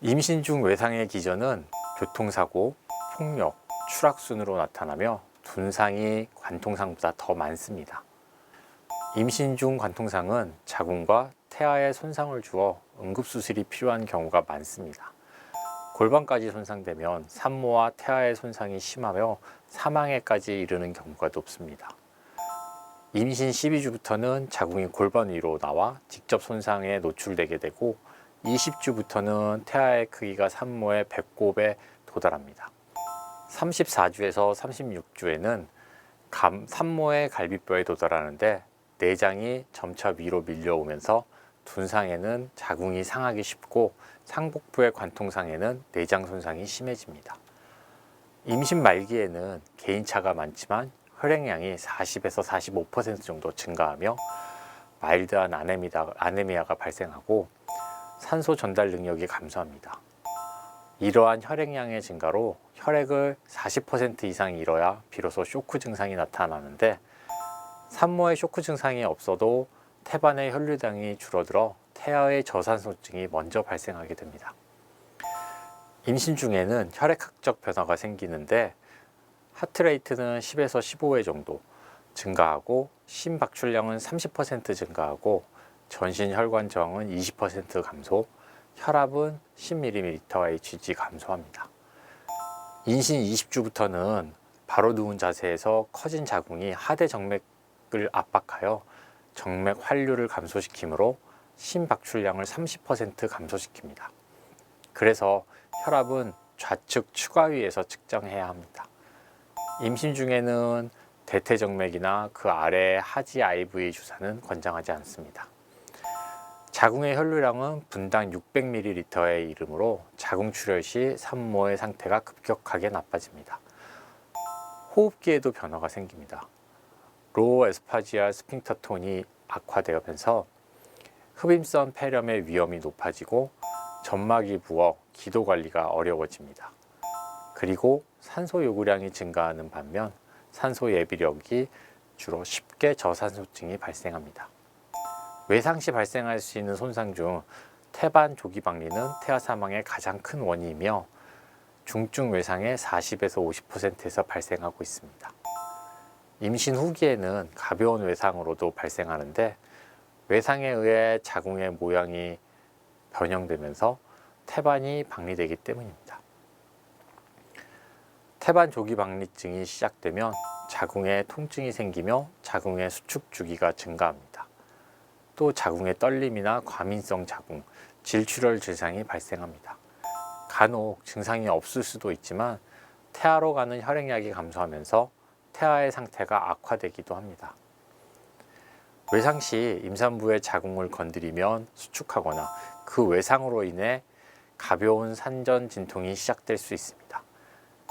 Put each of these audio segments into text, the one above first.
임신 중 외상의 기전은 교통사고, 폭력, 추락 순으로 나타나며 둔상이 관통상보다 더 많습니다. 임신 중 관통상은 자궁과 태아에 손상을 주어 응급수술이 필요한 경우가 많습니다. 골반까지 손상되면 산모와 태아의 손상이 심하며 사망에까지 이르는 경우가 높습니다. 임신 12주부터는 자궁이 골반 위로 나와 직접 손상에 노출되게 되고 20주부터는 태아의 크기가 산모의 배꼽에 도달합니다. 34주에서 36주에는 산모의 갈비뼈에 도달하는데 내장이 점차 위로 밀려오면서 둔상에는 자궁이 상하기 쉽고 상복부의 관통상에는 내장 손상이 심해집니다. 임신 말기에는 개인차가 많지만 혈액량이 40에서 45% 정도 증가하며 마일드한 아네미아가 발생하고 산소 전달 능력이 감소합니다. 이러한 혈액량의 증가로 혈액을 40% 이상 잃어야 비로소 쇼크 증상이 나타나는데 산모의 쇼크 증상이 없어도 태반의 혈류량이 줄어들어 태아의 저산소증이 먼저 발생하게 됩니다. 임신 중에는 혈액학적 변화가 생기는데 하트레이트는 10에서 15회 정도 증가하고 심박출량은 30% 증가하고 전신 혈관 저항은 20% 감소, 혈압은 10mmHg 감소합니다. 임신 20주부터는 바로 누운 자세에서 커진 자궁이 하대 정맥을 압박하여 정맥 환류를 감소시키므로 심박출량을 30% 감소시킵니다. 그래서 혈압은 좌측 추가위에서 측정해야 합니다. 임신 중에는 대퇴정맥이나 그 아래 하지 IV 주사는 권장하지 않습니다. 자궁의 혈류량은 분당 600ml에 이르므로 자궁 출혈 시 산모의 상태가 급격하게 나빠집니다. 호흡기에도 변화가 생깁니다. 로어 에스파지알 스핑터 톤이 악화되면서 흡임성 폐렴의 위험이 높아지고 점막이 부어 기도 관리가 어려워집니다. 그리고 산소 요구량이 증가하는 반면 산소 예비력이 주로 쉽게 저산소증이 발생합니다. 외상 시 발생할 수 있는 손상 중 태반 조기 박리는 태아 사망의 가장 큰 원인이며 중증 외상의 40에서 50%에서 발생하고 있습니다. 임신 후기에는 가벼운 외상으로도 발생하는데 외상에 의해 자궁의 모양이 변형되면서 태반이 박리되기 때문입니다. 태반 조기 박리증이 시작되면 자궁에 통증이 생기며 자궁의 수축 주기가 증가합니다. 또 자궁의 떨림이나 과민성 자궁, 질출혈 증상이 발생합니다. 간혹 증상이 없을 수도 있지만 태아로 가는 혈액량이 감소하면서 태아의 상태가 악화되기도 합니다. 외상 시 임산부의 자궁을 건드리면 수축하거나 그 외상으로 인해 가벼운 산전 진통이 시작될 수 있습니다.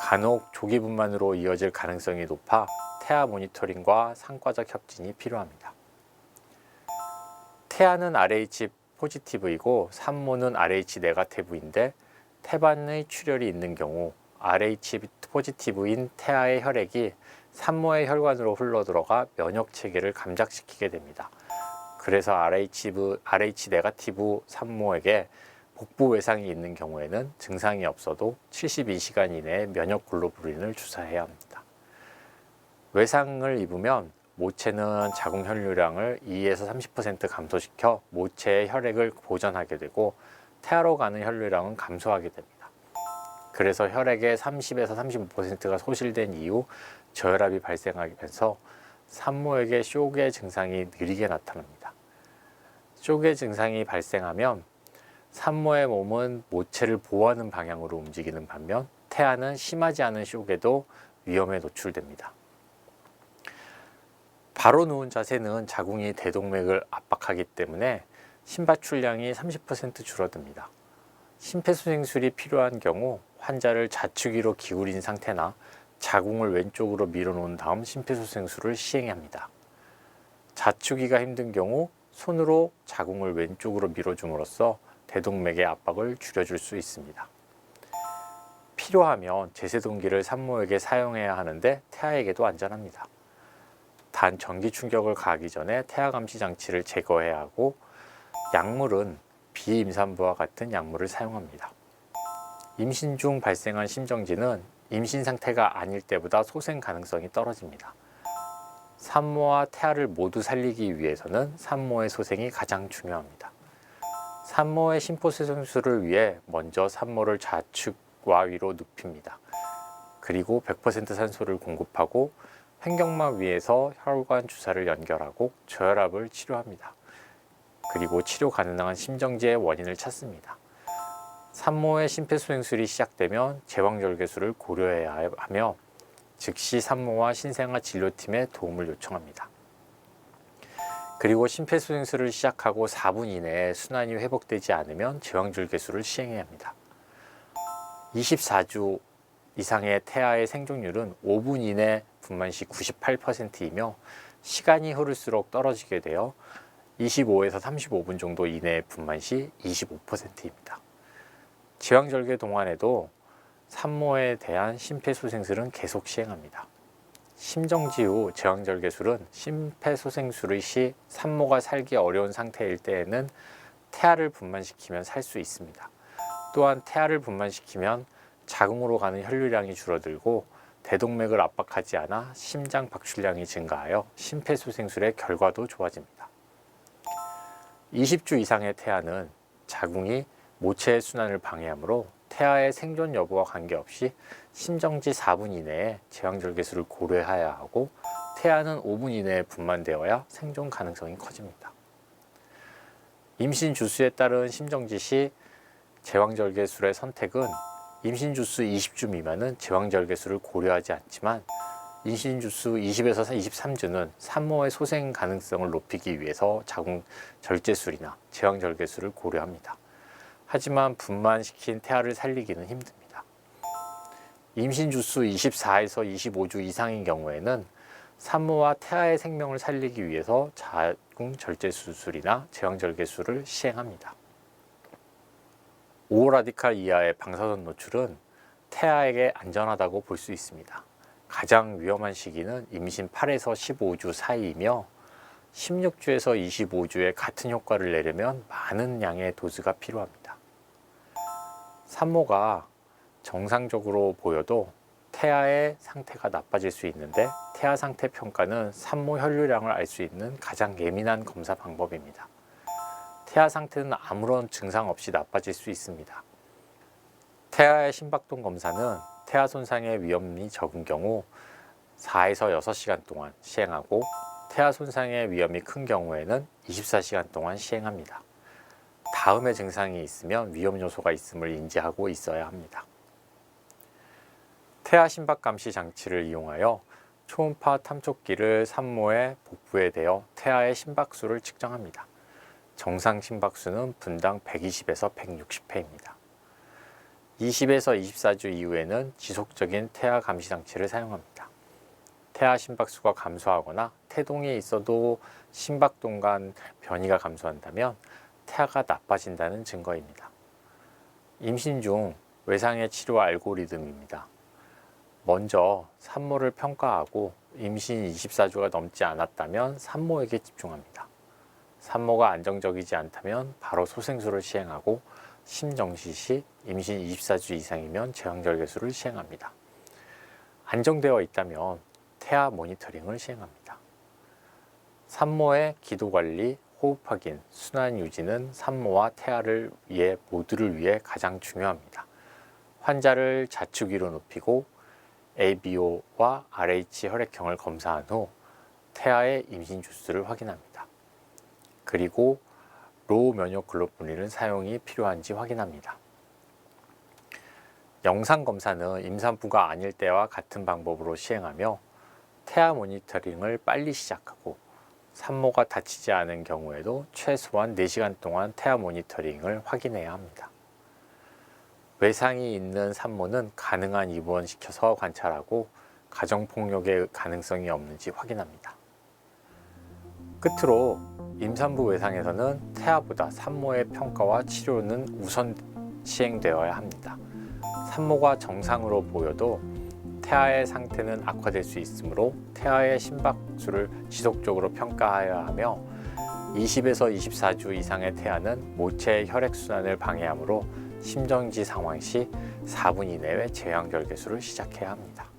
간혹 조기 분만으로 이어질 가능성이 높아 태아 모니터링과 상과적 협진이 필요합니다. 태아는 RH 포지티브이고 산모는 RH 네거티브인데 태반의 출혈이 있는 경우 RH 포지티브인 태아의 혈액이 산모의 혈관으로 흘러들어가 면역 체계를 감작시키게 됩니다. 그래서 RH 네거티브 산모에게 복부 외상이 있는 경우에는 증상이 없어도 72시간 이내에 면역 글로불린을 주사해야 합니다. 외상을 입으면 모체는 자궁 혈류량을 2에서 30% 감소시켜 모체의 혈액을 보전하게 되고 태아로 가는 혈류량은 감소하게 됩니다. 그래서 혈액의 30에서 35%가 소실된 이후 저혈압이 발생하면서 산모에게 쇼게 증상이 느리게 나타납니다. 쇼게 증상이 발생하면 산모의 몸은 모체를 보호하는 방향으로 움직이는 반면 태아는 심하지 않은 쇼게도 위험에 노출됩니다. 바로 누운 자세는 자궁이 대동맥을 압박하기 때문에 심박출량이 30% 줄어듭니다. 심폐소생술이 필요한 경우 환자를 좌측위로 기울인 상태나 자궁을 왼쪽으로 밀어놓은 다음 심폐소생술을 시행합니다. 좌측위가 힘든 경우 손으로 자궁을 왼쪽으로 밀어줌으로써 대동맥의 압박을 줄여줄 수 있습니다. 필요하면 제세동기를 산모에게 사용해야 하는데 태아에게도 안전합니다. 단 전기 충격을 가하기 전에 태아 감시 장치를 제거해야 하고 약물은 비임산부와 같은 약물을 사용합니다. 임신 중 발생한 심정지는 임신 상태가 아닐 때보다 소생 가능성이 떨어집니다. 산모와 태아를 모두 살리기 위해서는 산모의 소생이 가장 중요합니다. 산모의 심폐소생술을 위해 먼저 산모를 좌측과 위로 눕힙니다. 그리고 100% 산소를 공급하고 횡격막 위에서 혈관 주사를 연결하고 저혈압을 치료합니다. 그리고 치료 가능한 심정지의 원인을 찾습니다. 산모의 심폐소생술이 시작되면 제왕절개술을 고려해야 하며 즉시 산모와 신생아 진료팀에 도움을 요청합니다. 그리고 심폐소생술을 시작하고 4분 이내에 순환이 회복되지 않으면 제왕절개술을 시행해야 합니다. 24주 이상의 태아의 생존율은 5분 이내 분만 시 98%이며 시간이 흐를수록 떨어지게 되어 25에서 35분 정도 이내의 분만 시 25%입니다. 제왕절개 동안에도 산모에 대한 심폐소생술은 계속 시행합니다. 심정지 후 제왕절개술은 심폐소생술의 시 산모가 살기 어려운 상태일 때에는 태아를 분만시키면 살 수 있습니다. 또한 태아를 분만시키면 자궁으로 가는 혈류량이 줄어들고 대동맥을 압박하지 않아 심장 박출량이 증가하여 심폐소생술의 결과도 좋아집니다. 20주 이상의 태아는 자궁이 모체의 순환을 방해하므로 태아의 생존 여부와 관계없이 심정지 4분 이내에 제왕절개술을 고려해야 하고 태아는 5분 이내에 분만되어야 생존 가능성이 커집니다. 임신 주수에 따른 심정지 시 제왕절개술의 선택은 임신 주수 20주 미만은 제왕절개술을 고려하지 않지만 임신 주수 20에서 23주는 산모의 소생 가능성을 높이기 위해서 자궁 절제술이나 제왕절개술을 고려합니다. 하지만 분만시킨 태아를 살리기는 힘듭니다. 임신 주수 24에서 25주 이상인 경우에는 산모와 태아의 생명을 살리기 위해서 자궁 절제 수술이나 제왕절개술을 시행합니다. 5라디칼 이하의 방사선 노출은 태아에게 안전하다고 볼 수 있습니다. 가장 위험한 시기는 임신 8에서 15주 사이이며 16주에서 25주에 같은 효과를 내려면 많은 양의 도수가 필요합니다. 산모가 정상적으로 보여도 태아의 상태가 나빠질 수 있는데 태아 상태 평가는 산모 혈류량을 알 수 있는 가장 예민한 검사 방법입니다. 태아 상태는 아무런 증상 없이 나빠질 수 있습니다. 태아의 심박동 검사는 태아 손상의 위험이 적은 경우 4에서 6시간 동안 시행하고 태아 손상의 위험이 큰 경우에는 24시간 동안 시행합니다. 다음의 증상이 있으면 위험 요소가 있음을 인지하고 있어야 합니다. 태아 심박 감시 장치를 이용하여 초음파 탐촉기를 산모의 복부에 대어 태아의 심박수를 측정합니다. 정상 심박수는 분당 120에서 160회입니다. 20에서 24주 이후에는 지속적인 태아 감시 장치를 사용합니다. 태아 심박수가 감소하거나 태동이 있어도 심박동 간 변이가 감소한다면 태아가 나빠진다는 증거입니다. 임신 중 외상의 치료 알고리즘입니다. 먼저 산모를 평가하고 임신 24주가 넘지 않았다면 산모에게 집중합니다. 산모가 안정적이지 않다면 바로 소생술을 시행하고 심정지 시 임신 24주 이상이면 제왕절개술을 시행합니다. 안정되어 있다면 태아 모니터링을 시행합니다. 산모의 기도관리, 호흡 확인, 순환 유지는 산모와 태아를 위해 모두를 위해 가장 중요합니다. 환자를 좌측 위로 눕히고 ABO와 RH 혈액형을 검사한 후 태아의 임신 주수를 확인합니다. 그리고 로우 면역글로불린을 사용이 필요한지 확인합니다. 영상 검사는 임산부가 아닐 때와 같은 방법으로 시행하며 태아 모니터링을 빨리 시작하고 산모가 다치지 않은 경우에도 최소한 4시간 동안 태아 모니터링을 확인해야 합니다. 외상이 있는 산모는 가능한 입원시켜서 관찰하고 가정폭력의 가능성이 없는지 확인합니다. 끝으로 임산부 외상에서는 태아보다 산모의 평가와 치료는 우선 시행되어야 합니다. 산모가 정상으로 보여도 태아의 상태는 악화될 수 있으므로 태아의 심박수를 지속적으로 평가하여야 하며 20에서 24주 이상의 태아는 모체의 혈액순환을 방해하므로 심정지 상황 시 4분 이내에 제왕절개술을 시작해야 합니다.